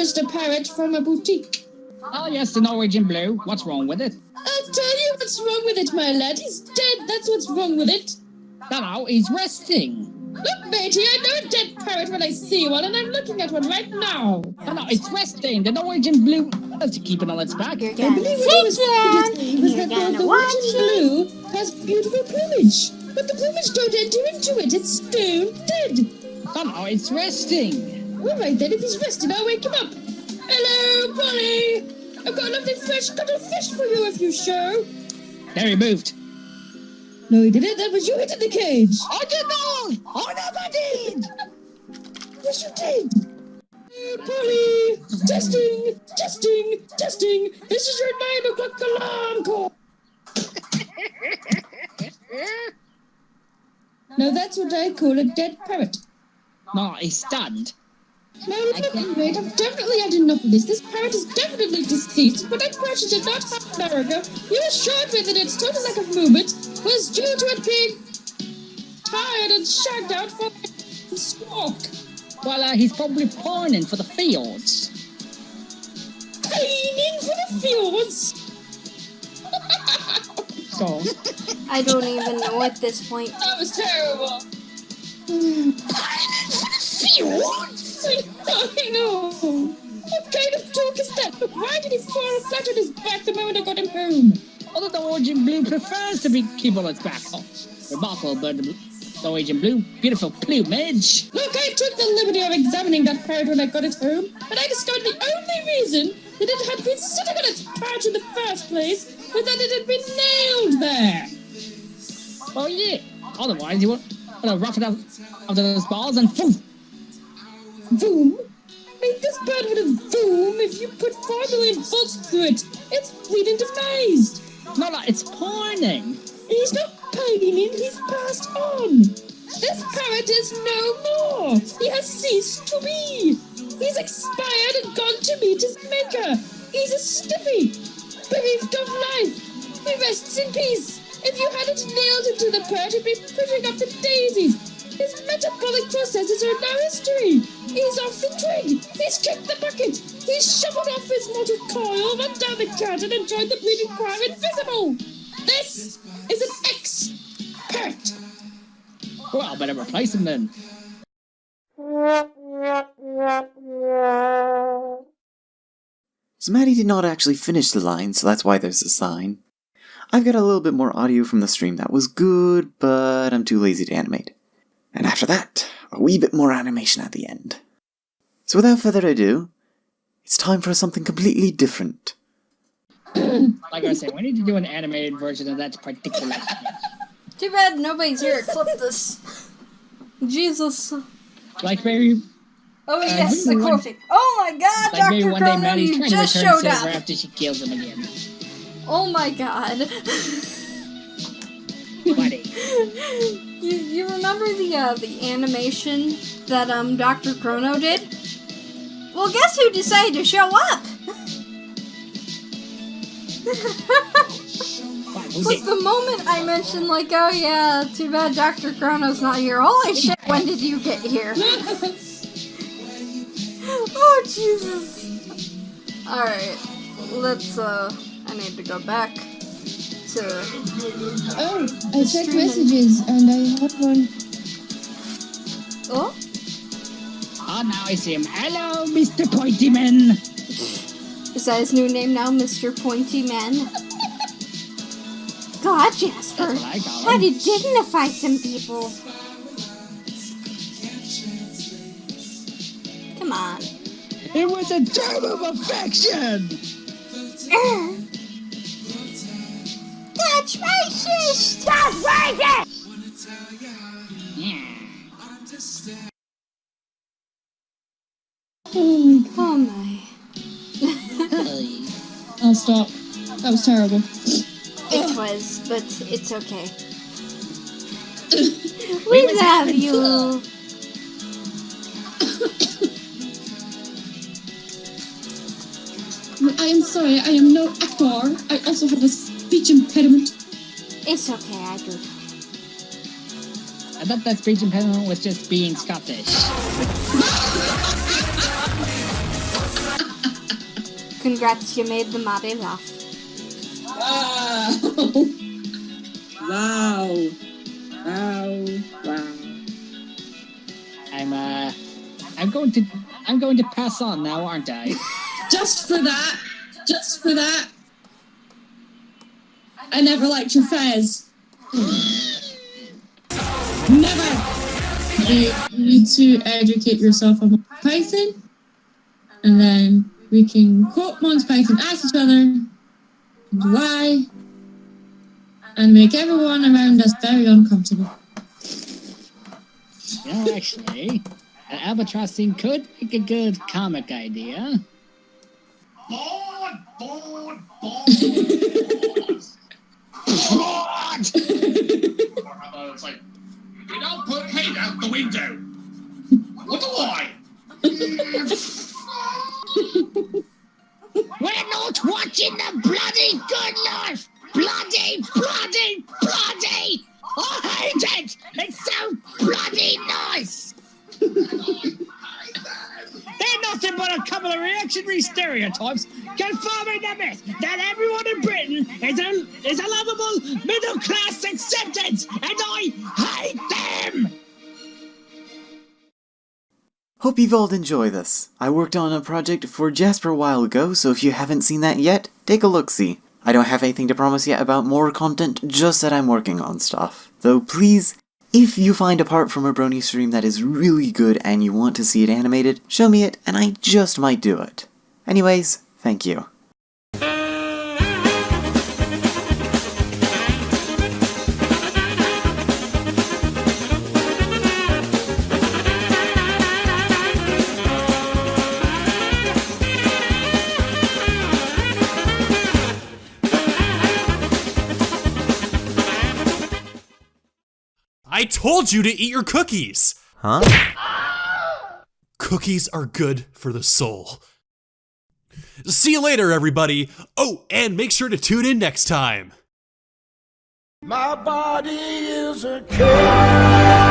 just a parrot from a boutique. Oh yes, the Norwegian blue. What's wrong with it? I'll tell you what's wrong with it, my lad. He's dead, that's what's wrong with it. No, he's resting. Look, matey, I know a dead parrot when I see one, and I'm looking at one right now. No, it's resting. The Norwegian blue has to keep it on its back. You're I gonna believe what he was sit down, and was you're that gonna the watch Norwegian it. blue has beautiful plumage. But the plumage don't enter into it. It's stone dead. No, it's resting. All right, then, if he's rested, I'll wake him up. Hello, Polly. I've got a lovely fresh cut of fish for you if you show. There, he moved. No, he didn't. That was you hitting the cage. I did not. I never did. Yes, you did. Polly. Testing. This is your 9 o'clock alarm call. Now that's what I call a dead parrot. No, he's stunned. Now look, mate, I've definitely had enough of this. This parrot is definitely deceased. When I purchased it not half an hour ago, you assured me that its total lack of movement was due to it being tired and shagged out for a squawk. Well, he's probably pining for the fields. Pining for the fields? So, I don't even know at this point. That was terrible. pining for the fields? I know. What kind of talk is that? But why did he fall flat on his back the moment I got him home? Although the Norwegian blue prefers to keep on its back. Oh, remarkable bird, the Norwegian blue, beautiful plumage. Look, I took the liberty of examining that parrot when I got it home, and I discovered the only reason that it had been sitting on its perch in the first place was that it had been nailed there. Oh yeah. Otherwise, you would rough it up after those balls and boom. Boom? Mate, this bird would have boom if you put 4 million volts through it. It's bleeding demised. No, it's pining. He's not pining, he's passed on. This parrot is no more. He has ceased to be. He's expired and gone to meet his maker. He's a stiffy, bereaved of life. He rests in peace. If you hadn't nailed him to the perch, he'd be pushing up the daisies. His metabolic processes are now history. He's off the twig. He's kicked the bucket. He's shuffled off his mortal coil, run down the curtain, and joined the bleeding crowd invisible. This is an ex-parrot. Well, better replace him then. So Maddy did not actually finish the line, so that's why there's a sign. I've got a little bit more audio from the stream that was good, but I'm too lazy to animate. And after that, a wee bit more animation at the end. So without further ado, it's time for something completely different. Like I said, we need to do an animated version of that particular. Too bad nobody's here to clip this. Jesus. Like maybe, Oh yes, the quoting. Oh my god, like maybe Dr. one day Chrono, Maddy's you trying to just return showed silver up. after she kills him again. Oh my god. Buddy. You remember the animation that Dr. Chrono did? Well, guess who decided to show up? It's like the moment I mentioned, like, oh yeah, too bad Dr. Chrono's not here. Holy shit, when did you get here? Oh, Jesus. Alright, let's, I need to go back to... Oh, I checked messages and I have one. Oh? Oh, now I see him. Hello, Mr. Pointy Man. Is that his new name now, Mr. Pointy Man? God, Jasper, That's what I call him. how to dignify some people. Come on. It was a term of affection. That's racist! That's racist! Yeah. Oh my god. Oh my. I'll stop. That was terrible. It was, but it's okay. We love you. I am sorry, I am no actor. I also have a speech impediment. It's okay, I do. I thought that speech impediment was just being Scottish. Congrats, you made the Maddy laugh. Wow. Wow. I'm going to pass on now, aren't I? Just for that. I never liked your fez. Never. You need to educate yourself on Python, and then we can quote Monty Python at each other, and lie, and make everyone around us very uncomfortable. You know, actually, an albatross scene could make a good comic idea. Board! It's like, you don't put hate out the window. What do I? We're not watching the bloody good life! Bloody! I hate it! It's so bloody nice! They're nothing but a couple of reactionary stereotypes confirming the myth that everyone in Britain is a lovable, middle-class acceptance, and I hate them! Hope you've all enjoyed this. I worked on a project for Jasper a while ago, so if you haven't seen that yet, take a look-see. I don't have anything to promise yet about more content, just that I'm working on stuff. Though please, if you find a part from a Brony stream that is really good and you want to see it animated, show me it and I just might do it. Anyways, thank you. I told you to eat your cookies! Huh? Cookies are good for the soul. See you later, everybody. Oh, and make sure to tune in next time. My body is a cage.